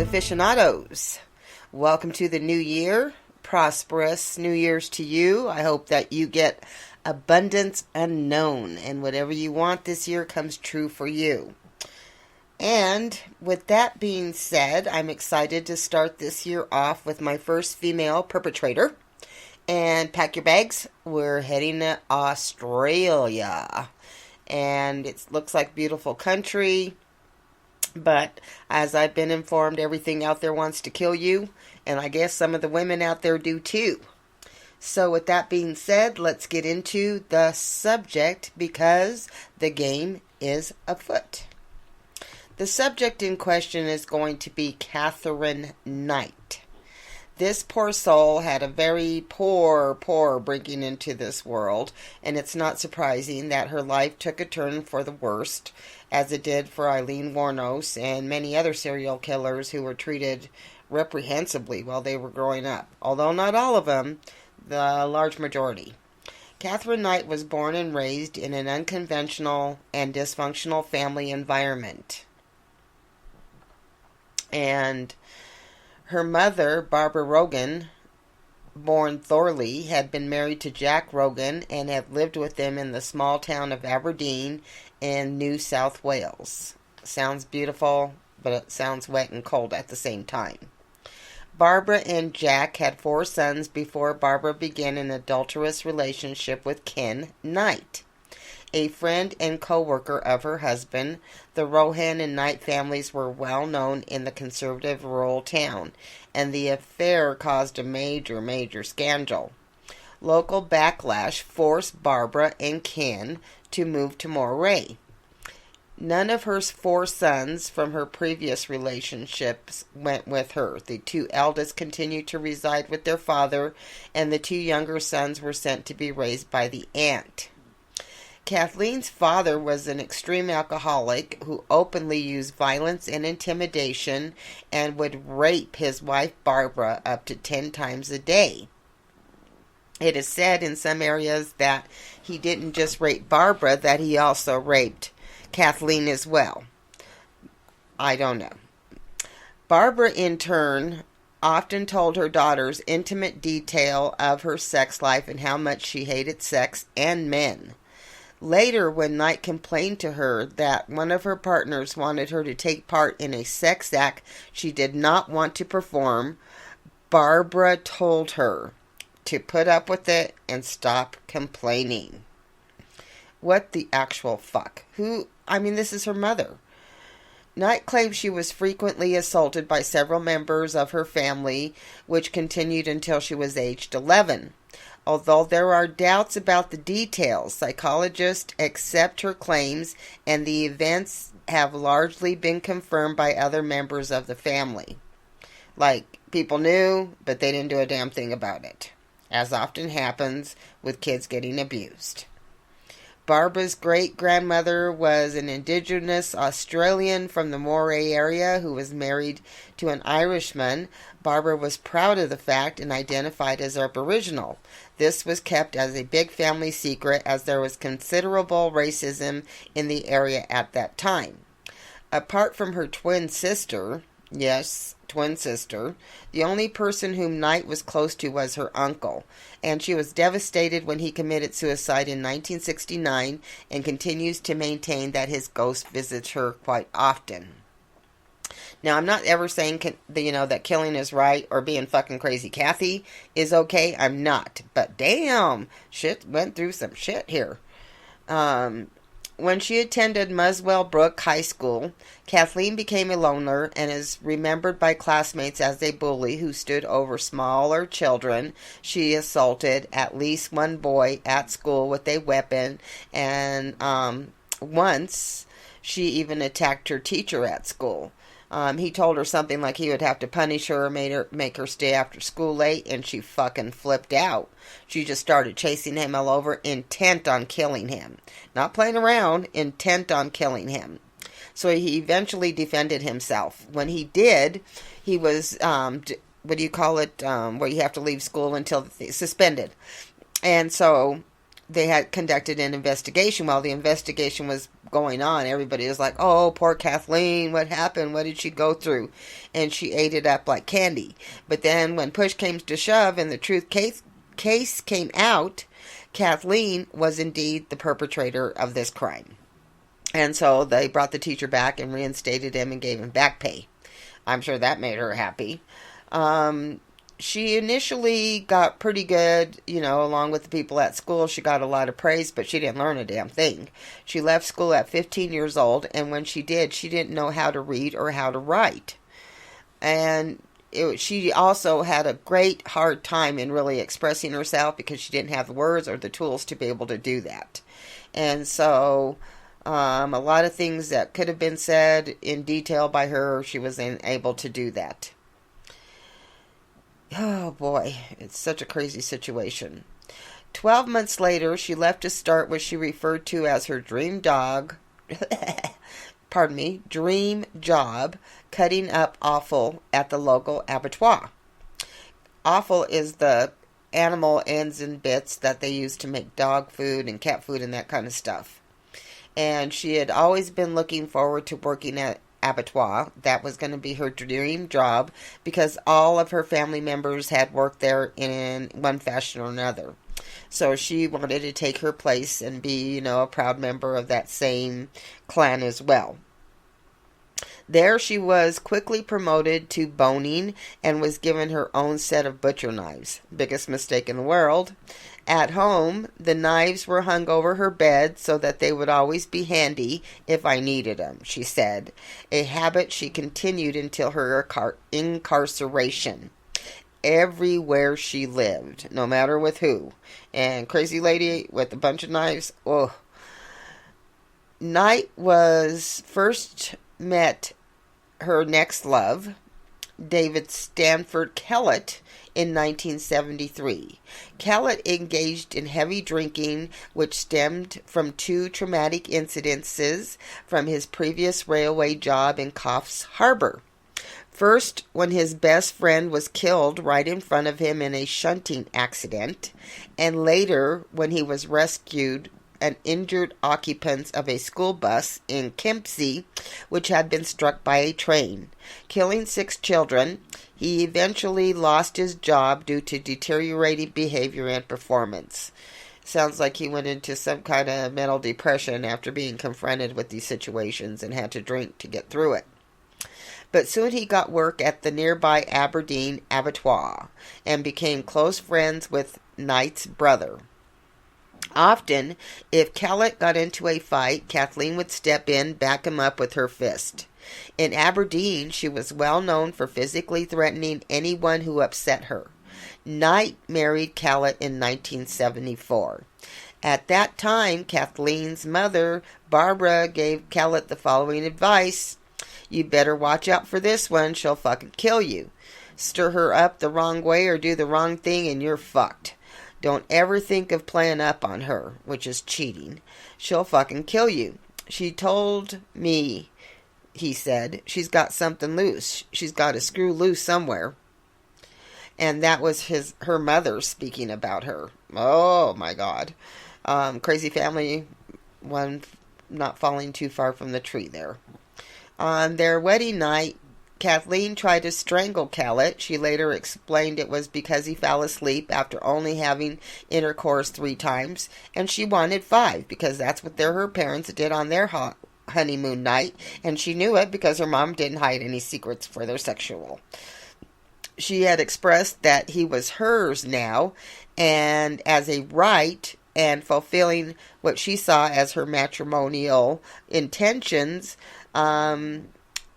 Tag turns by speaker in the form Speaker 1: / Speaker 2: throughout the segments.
Speaker 1: aficionados. Welcome to the new year. Prosperous New Year's to you. I hope that you get abundance unknown and whatever you want this year comes true for you. And with that being said, I'm excited to start this year off with my first female perpetrator. And pack your bags. We're heading to Australia. And it looks like beautiful country. But as I've been informed, everything out there wants to kill you. And I guess some of the women out there do too. So with that being said, let's get into the subject because the game is afoot. The subject in question is going to be Katherine Knight. This poor soul had a very poor bringing into this world, and it's not surprising that her life took a turn for the worst, as it did for Eileen Wuornos and many other serial killers who were treated reprehensibly while they were growing up, although not all of them, the large majority. Katherine Knight was born and raised in an unconventional and dysfunctional family environment. And her mother, Barbara Rogan, born Thorley, had been married to Jack Rogan and had lived with them in the small town of Aberdeen in New South Wales. Sounds beautiful, but it sounds wet and cold at the same time. Barbara and Jack had 4 sons before Barbara began an adulterous relationship with Ken Knight, a friend and co-worker of her husband. The Rohan and Knight families were well known in the conservative rural town, and the affair caused a major scandal. Local backlash forced Barbara and Ken to move to Moray. None of her 4 sons from her previous relationships went with her. The 2 eldest continued to reside with their father, and the 2 younger sons were sent to be raised by the aunt. Kathleen's father was an extreme alcoholic who openly used violence and intimidation and would rape his wife Barbara up to 10 times a day. It is said in some areas that he didn't just rape Barbara, that he also raped Kathleen as well. I don't know. Barbara, in turn, often told her daughters intimate detail of her sex life and how much she hated sex and men. Later, when Knight complained to her that one of her partners wanted her to take part in a sex act she did not want to perform, Barbara told her to put up with it and stop complaining. What the actual fuck? This is her mother. Knight claimed she was frequently assaulted by several members of her family, which continued until she was aged 11. Although there are doubts about the details, psychologists accept her claims, and the events have largely been confirmed by other members of the family. Like, people knew, but they didn't do a damn thing about it, as often happens with kids getting abused. Barbara's great-grandmother was an Indigenous Australian from the Moray area who was married to an Irishman. Barbara was proud of the fact and identified as Aboriginal. This was kept as a big family secret as there was considerable racism in the area at that time. Apart from her twin sister, yes, twin sister, the only person whom Knight was close to was her uncle, and she was devastated when he committed suicide in 1969 and continues to maintain that his ghost visits her quite often. Now, I'm not ever saying, that killing is right or being fucking crazy Kathy is okay. I'm not. But damn, shit went through some shit here. When she attended Muswell Brook High School, Kathleen became a loner and is remembered by classmates as a bully who stood over smaller children. She assaulted at least one boy at school with a weapon, and once she even attacked her teacher at school. He told her something like he would have to punish her or make her stay after school late, and she fucking flipped out. She just started chasing him all over, intent on killing him. Not playing around, intent on killing him. So he eventually defended himself. When he did, he was, where you have to leave school until suspended. And so they had conducted an investigation. While the investigation was going on, everybody was like, oh, poor Kathleen, what happened? What did she go through? And she ate it up like candy. But then when push came to shove and the truth case came out, Kathleen was indeed the perpetrator of this crime. And so they brought the teacher back and reinstated him and gave him back pay. I'm sure that made her happy. She initially got pretty good, along with the people at school. She got a lot of praise, but she didn't learn a damn thing. She left school at 15 years old, and when she did, she didn't know how to read or how to write. And she also had a great hard time in really expressing herself because she didn't have the words or the tools to be able to do that. And so a lot of things that could have been said in detail by her, she was unable to do that. Oh boy, it's such a crazy situation. 12 months later, she left to start what she referred to as her dream job, cutting up offal at the local abattoir. Offal is the animal ends and bits that they use to make dog food and cat food and that kind of stuff. And she had always been looking forward to working at abattoir. That was going to be her dream job because all of her family members had worked there in one fashion or another. So she wanted to take her place and be, a proud member of that same clan as well. There she was quickly promoted to boning and was given her own set of butcher knives. Biggest mistake in the world. At home, the knives were hung over her bed so that they would always be handy if I needed them, she said. A habit she continued until her incarceration. Everywhere she lived, no matter with who. And crazy lady with a bunch of knives. Oh. Knight was first met her next love, David Stanford Kellett, in 1973. Kellett engaged in heavy drinking, which stemmed from 2 traumatic incidences from his previous railway job in Coffs Harbour. First, when his best friend was killed right in front of him in a shunting accident, and later when he was rescued and injured occupants of a school bus in Kempsey, which had been struck by a train, killing 6 children. He eventually lost his job due to deteriorating behavior and performance. Sounds like he went into some kind of mental depression after being confronted with these situations and had to drink to get through it. But soon he got work at the nearby Aberdeen abattoir and became close friends with Knight's brother. Often, if Kellett got into a fight, Kathleen would step in, back him up with her fist. In Aberdeen, she was well known for physically threatening anyone who upset her. Knight married Kellett in 1974. At that time, Kathleen's mother, Barbara, gave Kellett the following advice. You better watch out for this one, she'll fucking kill you. Stir her up the wrong way or do the wrong thing and you're fucked. Don't ever think of playing up on her, which is cheating. She'll fucking kill you. She told me, he said, she's got something loose. She's got a screw loose somewhere. And that was her mother speaking about her. Oh, my God. Crazy family, one not falling too far from the tree there. On their wedding night, Kathleen tried to strangle Kellett. She later explained it was because he fell asleep after only having intercourse 3 times, and she wanted 5 because that's what her parents did on their honeymoon night, and she knew it because her mom didn't hide any secrets for their sexual. She had expressed that he was hers now, and as a right and fulfilling what she saw as her matrimonial intentions,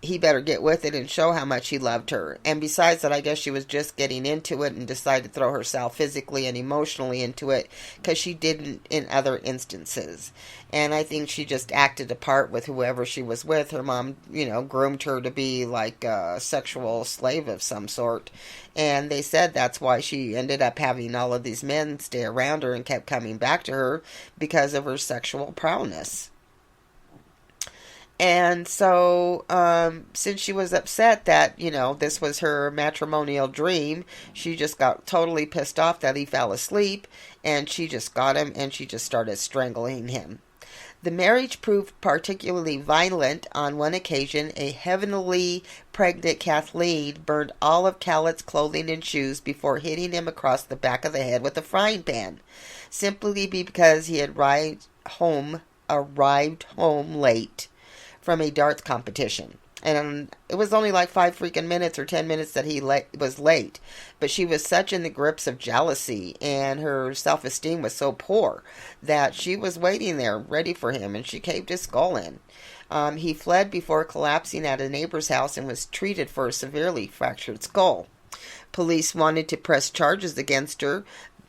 Speaker 1: he better get with it and show how much he loved her. And besides that, I guess she was just getting into it and decided to throw herself physically and emotionally into it because she didn't in other instances. And I think she just acted a part with whoever she was with. Her mom, groomed her to be like a sexual slave of some sort. And they said that's why she ended up having all of these men stay around her and kept coming back to her because of her sexual prowess. And so, since she was upset that, this was her matrimonial dream, she just got totally pissed off that he fell asleep, and she just got him and she just started strangling him. The marriage proved particularly violent. On one occasion, a heavily pregnant Kathleen burned all of Kellett's clothing and shoes before hitting him across the back of the head with a frying pan, simply because he had arrived home late from a darts competition. And it was only like 5 freaking minutes or 10 minutes that he was late. But she was such in the grips of jealousy, and her self-esteem was so poor that she was waiting there ready for him, and she caved his skull in. He fled before collapsing at a neighbor's house and was treated for a severely fractured skull. Police wanted to press charges against her,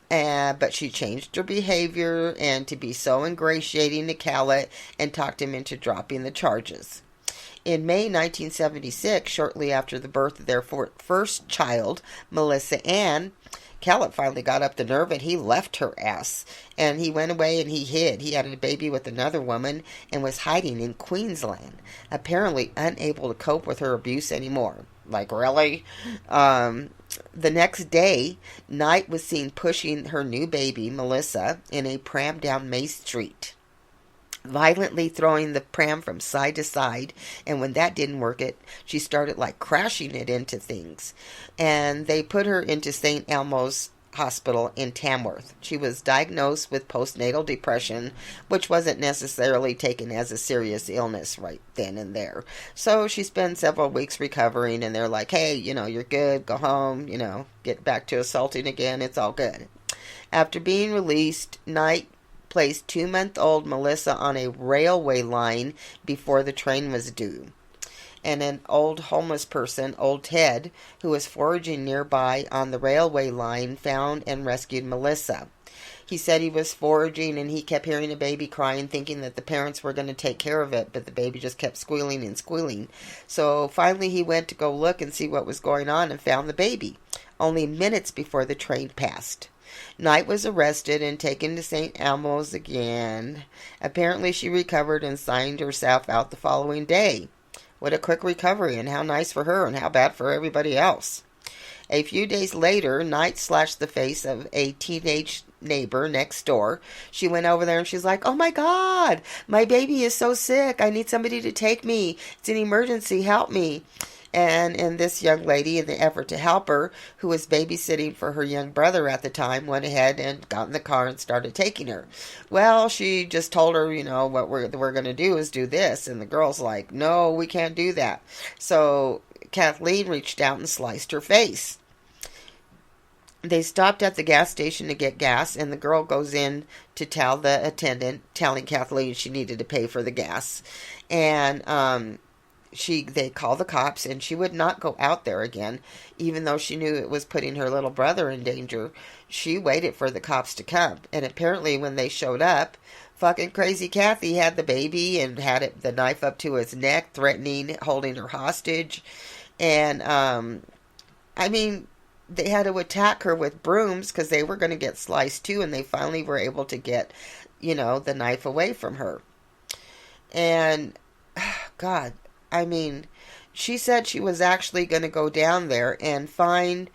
Speaker 1: but she changed her behavior and to be so ingratiating to Kellett and talked him into dropping the charges. In May 1976, shortly after the birth of their first child, Melissa Ann, Kellett finally got up the nerve and he left her ass. And he went away and he hid. He had a baby with another woman and was hiding in Queensland, apparently unable to cope with her abuse anymore. Like, really? The next day, Knight was seen pushing her new baby, Melissa, in a pram down May Street, violently throwing the pram from side to side, and when that didn't work, she started like crashing it into things. And they put her into St. Elmo's Hospital in Tamworth. She was diagnosed with postnatal depression, which wasn't necessarily taken as a serious illness right then and there. So she spent several weeks recovering, and they're like, hey, you're good, go home, get back to assaulting again, it's all good. After being released, Knight placed 2-month-old Melissa on a railway line before the train was due. And an old homeless person, Old Ted, who was foraging nearby on the railway line, found and rescued Melissa. He said he was foraging and he kept hearing a baby crying, thinking that the parents were going to take care of it, but the baby just kept squealing and squealing. So finally he went to go look and see what was going on and found the baby, only minutes before the train passed. Knight was arrested and taken to St. Elmo's again. Apparently she recovered and signed herself out the following day. What a quick recovery, and how nice for her and how bad for everybody else. A few days later, Knight slashed the face of a teenage neighbor next door. She went over there and she's like, oh my God, my baby is so sick. I need somebody to take me. It's an emergency. Help me. And this young lady, in the effort to help her, who was babysitting for her young brother at the time, went ahead and got in the car and started taking her. Well, she just told her, what we're going to do is do this. And the girl's like, no, we can't do that. So Kathleen reached out and sliced her face. They stopped at the gas station to get gas, and the girl goes in to tell the attendant, telling Kathleen she needed to pay for the gas. And they called the cops, and she would not go out there again, even though she knew it was putting her little brother in danger. She waited for the cops to come, and apparently when they showed up, fucking crazy Kathy had the baby and had the knife up to his neck, threatening, holding her hostage. And they had to attack her with brooms because they were going to get sliced too, and they finally were able to get, the knife away from her. And, God, she said she was actually going to go down there and find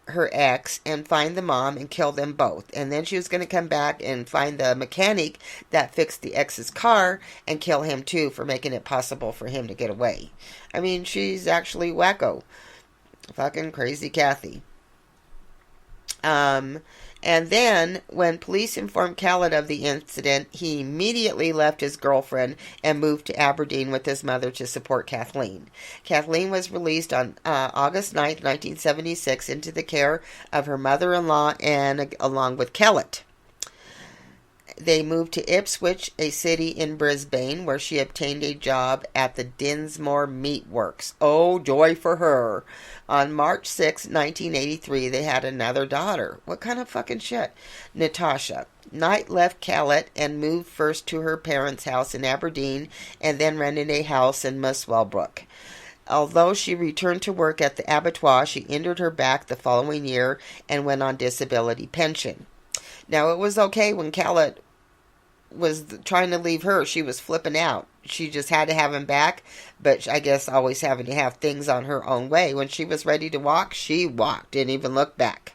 Speaker 1: her ex and find the mom and kill them both. And then she was going to come back and find the mechanic that fixed the ex's car and kill him too for making it possible for him to get away. She's actually wacko. Fucking crazy Kathy. And then, when police informed Kellett of the incident, he immediately left his girlfriend and moved to Aberdeen with his mother to support Kathleen. Kathleen was released on August 9th, 1976, into the care of her mother-in-law and along with Kellett. They moved to Ipswich, a city in Brisbane, where she obtained a job at the Dinsmore Meat Works. Oh, joy for her. On March 6, 1983, they had another daughter. What kind of fucking shit? Natasha. Knight left Kellett and moved first to her parents' house in Aberdeen and then rented a house in Muswellbrook. Although she returned to work at the abattoir, she injured her back the following year and went on disability pension. Now, it was okay when Kellett was trying to leave her. She was flipping out. She just had to have him back, but I guess always having to have things on her own way. When she was ready to walk, she walked, didn't even look back.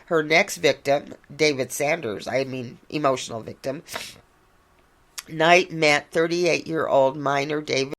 Speaker 1: Her next victim, David Sanders, emotional victim, Knight met 38-year-old minor David.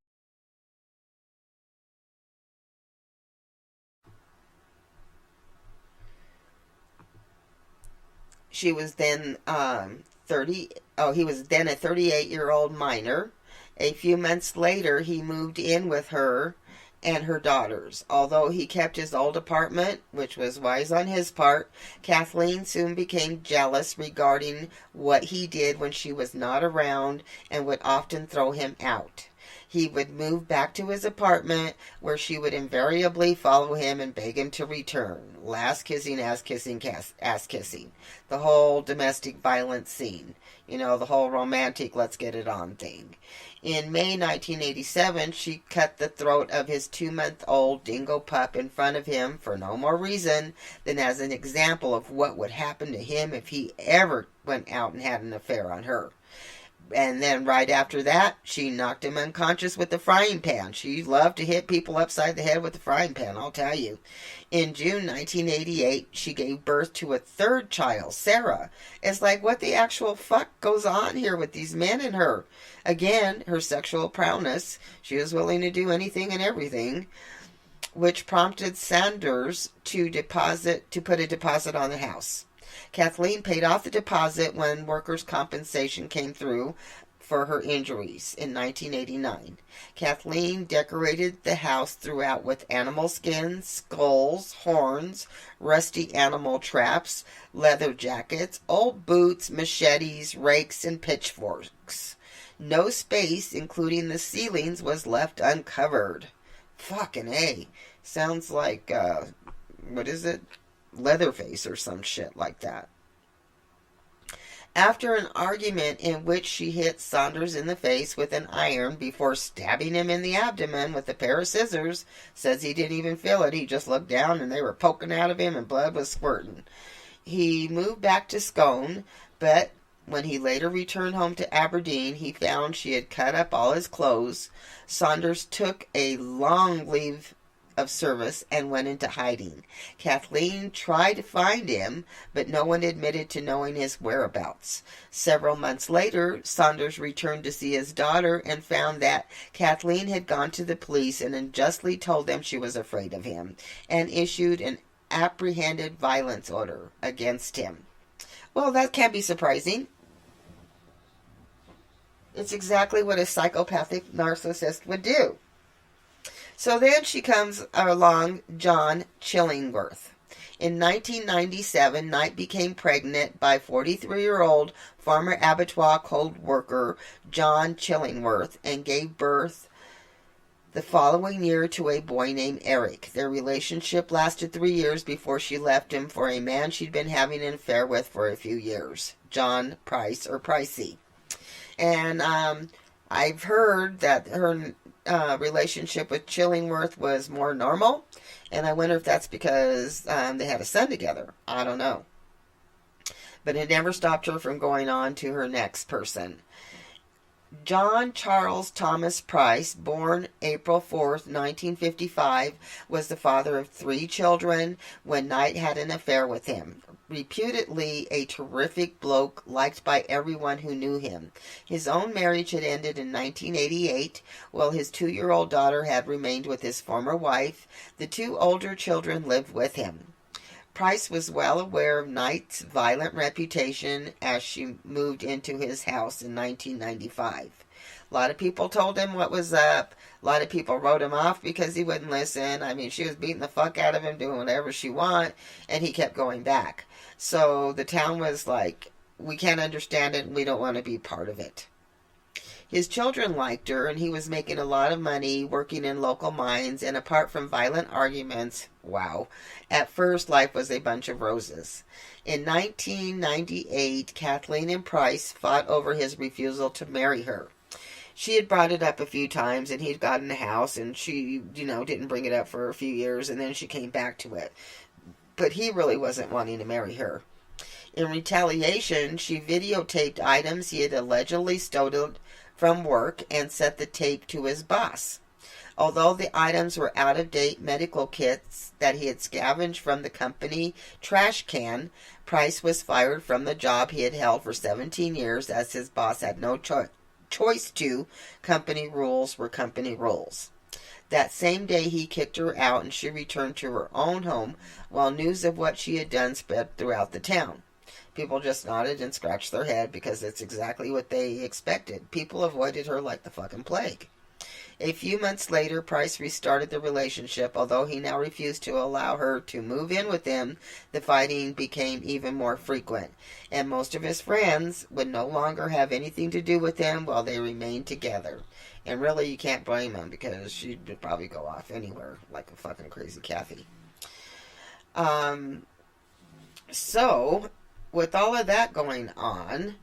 Speaker 1: She was then 30. Oh, he was then a 38-year-old minor. A few months later, he moved in with her and her daughters. Although he kept his old apartment, which was wise on his part, Kathleen soon became jealous regarding what he did when she was not around and would often throw him out. He would move back to his apartment, where she would invariably follow him and beg him to return. Last kissing, ass kissing, ass kissing. The whole domestic violence scene. You know, the whole romantic let's get it on thing. In May 1987, she cut the throat of his 2-month-old dingo pup in front of him for no more reason than as an example of what would happen to him if he ever went out and had an affair on her. And then right after that, she knocked him unconscious with the frying pan. She loved to hit people upside the head with the frying pan, I'll tell you. In June 1988, she gave birth to a third child, Sarah. It's like, what the actual fuck goes on here with these men and her? Again, her sexual prowess. She was willing to do anything and everything, which prompted Sanders to put a deposit on the house. Kathleen paid off the deposit when workers' compensation came through for her injuries in 1989. Kathleen decorated the house throughout with animal skins, skulls, horns, rusty animal traps, leather jackets, old boots, machetes, rakes, and pitchforks. No space, including the ceilings, was left uncovered. Fucking A. Sounds like, what is it? Leatherface or some shit like that. After an argument in which she hit Saunders in the face with an iron before stabbing him in the abdomen with a pair of scissors, says he didn't even feel it. He just looked down and they were poking out of him and blood was squirting. He moved back to Scone, but when he later returned home to Aberdeen, he found she had cut up all his clothes. Saunders took a long leave of service and went into hiding. Kathleen tried to find him, but no one admitted to knowing his whereabouts. Several months later, Saunders returned to see his daughter and found that Kathleen had gone to the police and unjustly told them she was afraid of him and issued an apprehended violence order against him. Well, that can't be surprising. It's exactly what a psychopathic narcissist would do. So then she comes along John Chillingworth. In 1997, Knight became pregnant by 43-year-old former abattoir cold worker John Chillingworth and gave birth the following year to a boy named Eric. Their relationship lasted 3 years before she left him for a man she'd been having an affair with for a few years, John Price or Pricey. And I've heard that her relationship with Chillingworth was more normal, and I wonder if that's because they had a son together. I don't know. But it never stopped her from going on to her next person. John Charles Thomas Price, born April 4th, 1955, was the father of 3 children when Knight had an affair with him. Reputedly a terrific bloke liked by everyone who knew him. His own marriage had ended in 1988, while his 2-year-old daughter had remained with his former wife. The 2 older children lived with him. Price was well aware of Knight's violent reputation as she moved into his house in 1995. A lot of people told him what was up. A lot of people wrote him off because he wouldn't listen. I mean, she was beating the fuck out of him, doing whatever she wanted, and he kept going back. So the town was like, we can't understand it, and we don't want to be part of it. His children liked her, and he was making a lot of money working in local mines, and apart from violent arguments, wow, at first life was a bunch of roses. In 1998, Kathleen and Price fought over his refusal to marry her. She had brought it up a few times, and he'd gotten a house, and she, didn't bring it up for a few years, and then she came back to it. But he really wasn't wanting to marry her. In retaliation, she videotaped items he had allegedly stolen from work and sent the tape to his boss. Although the items were out-of-date medical kits that he had scavenged from the company trash can, Price was fired from the job he had held for 17 years as his boss had no choice to. Company rules were company rules. That same day he kicked her out and she returned to her own home while news of what she had done spread throughout the town. People just nodded and scratched their head because it's exactly what they expected. People avoided her like the fucking plague. A few months later, Price restarted the relationship. Although he now refused to allow her to move in with him, the fighting became even more frequent, and most of his friends would no longer have anything to do with him while they remained together. And really, you can't blame him because she'd probably go off anywhere like a fucking crazy Kathy. So, with all of that going on,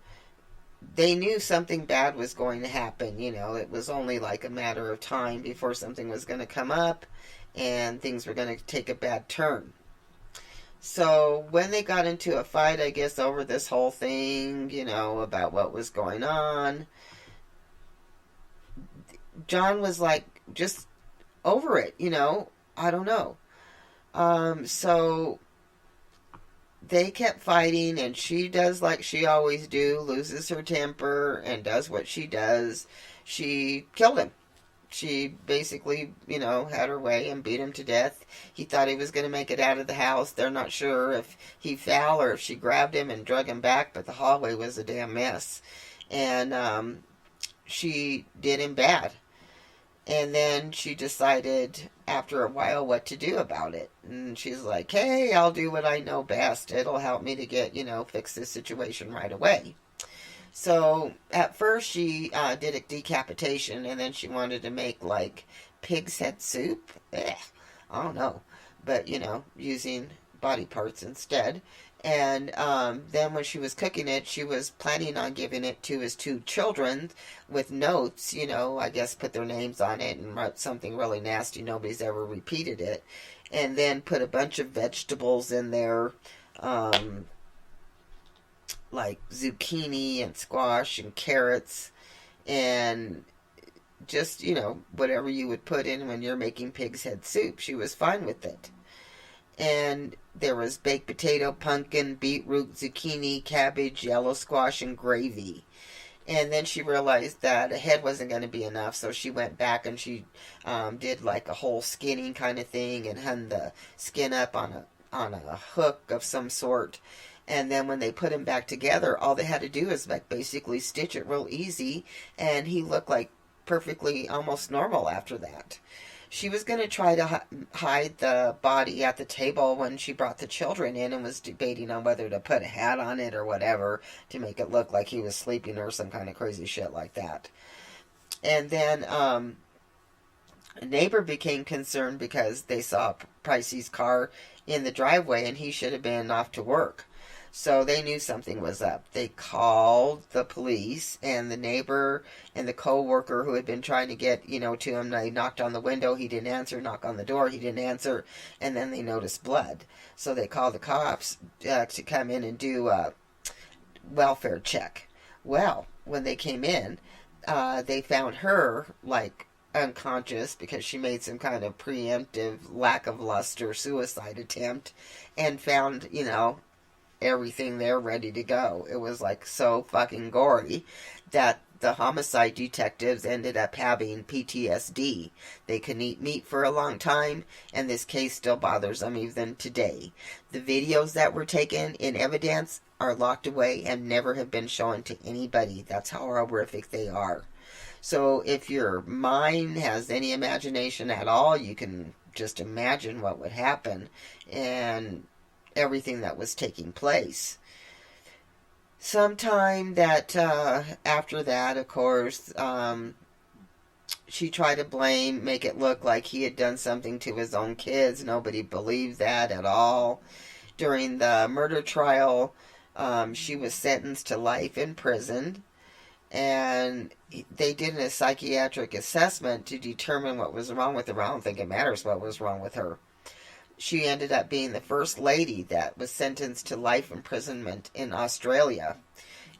Speaker 1: they knew something bad was going to happen. You know, it was only like a matter of time before something was going to come up and things were going to take a bad turn. So when they got into a fight, I guess, over this whole thing, you know, about what was going on, John was like, just over it, you know, I don't know. So they kept fighting, and she does like she always do, loses her temper and does what she does. She killed him. She basically, you know, had her way and beat him to death. He thought he was going to make it out of the house. They're not sure if he fell or if she grabbed him and drug him back, but the hallway was a damn mess. And she did him bad. And then she decided after a while what to do about it. And she's like, hey, I'll do what I know best. It'll help me to get, you know, fix this situation right away. So at first she did a decapitation, and then she wanted to make like pig's head soup. I don't know. But, you know, using body parts instead. And then when she was cooking it, she was planning on giving it to his two children with notes, you know, I guess put their names on it and wrote something really nasty. Nobody's ever repeated it. And then put a bunch of vegetables in there, like zucchini and squash and carrots and just, you know, whatever you would put in when you're making pig's head soup. She was fine with it. And there was baked potato, pumpkin, beetroot, zucchini, cabbage, yellow squash, and gravy. And then she realized that a head wasn't going to be enough, so she went back and she did like a whole skinning kind of thing and hung the skin up on a hook of some sort. And then when they put him back together, all they had to do is like basically stitch it real easy, and he looked like perfectly almost normal after that. She was going to try to hide the body at the table when she brought the children in and was debating on whether to put a hat on it or whatever to make it look like he was sleeping or some kind of crazy shit like that. And then a neighbor became concerned because they saw Pricey's car in the driveway and he should have been off to work. So they knew something was up. They called the police, and the neighbor and the co-worker who had been trying to get, you know, to him, they knocked on the window, he didn't answer, knock on the door, he didn't answer, and then they noticed blood. So they called the cops to come in and do a welfare check. Well, when they came in, they found her, like, unconscious because she made some kind of preemptive lack of luster suicide attempt, and found, you know, everything there ready to go. It was like so fucking gory that the homicide detectives ended up having PTSD. They couldn't eat meat for a long time, and this case still bothers them even today. The videos that were taken in evidence are locked away and never have been shown to anybody. That's how horrific they are. So if your mind has any imagination at all, you can just imagine what would happen and everything that was taking place. Sometime that after that, of course, she tried to make it look like he had done something to his own kids. Nobody believed that at all. During the murder trial, she was sentenced to life in prison, and they did a psychiatric assessment to determine what was wrong with her. I don't think it matters what was wrong with her. She ended up being the first lady that was sentenced to life imprisonment in Australia.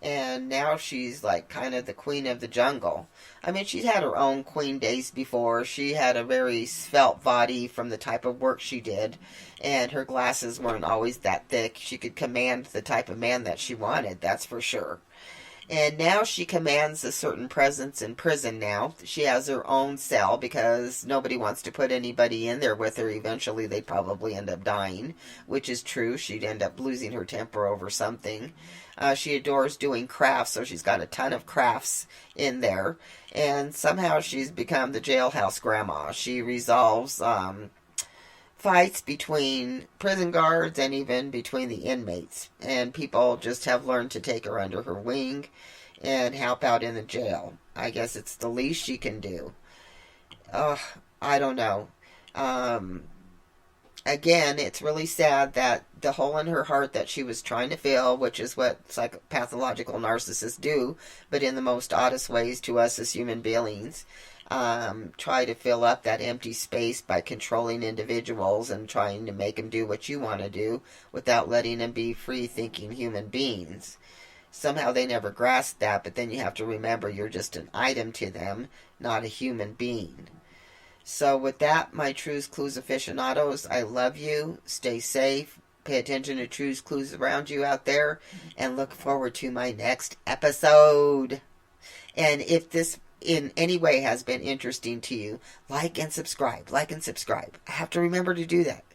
Speaker 1: And now she's like kind of the queen of the jungle. I mean, she's had her own queen days before. She had a very svelte body from the type of work she did, and her glasses weren't always that thick. She could command the type of man that she wanted, that's for sure. And now she commands a certain presence in prison now. She has her own cell because nobody wants to put anybody in there with her. Eventually they'd probably end up dying, which is true. She'd end up losing her temper over something. She adores doing crafts, so she's got a ton of crafts in there. And somehow she's become the jailhouse grandma. She resolves fights between prison guards and even between the inmates. And people just have learned to take her under her wing and help out in the jail. I guess it's the least she can do. I don't know. Again, it's really sad that the hole in her heart that she was trying to fill, which is what pathological narcissists do, but in the most oddest ways to us as human beings, try to fill up that empty space by controlling individuals and trying to make them do what you want to do without letting them be free-thinking human beings. Somehow they never grasp that, but then you have to remember you're just an item to them, not a human being. So with that, my Trues Clues aficionados, I love you. Stay safe. Pay attention to Trues Clues around you out there, and look forward to my next episode. And if this in any way has been interesting to you, like and subscribe. Like and subscribe. I have to remember to do that.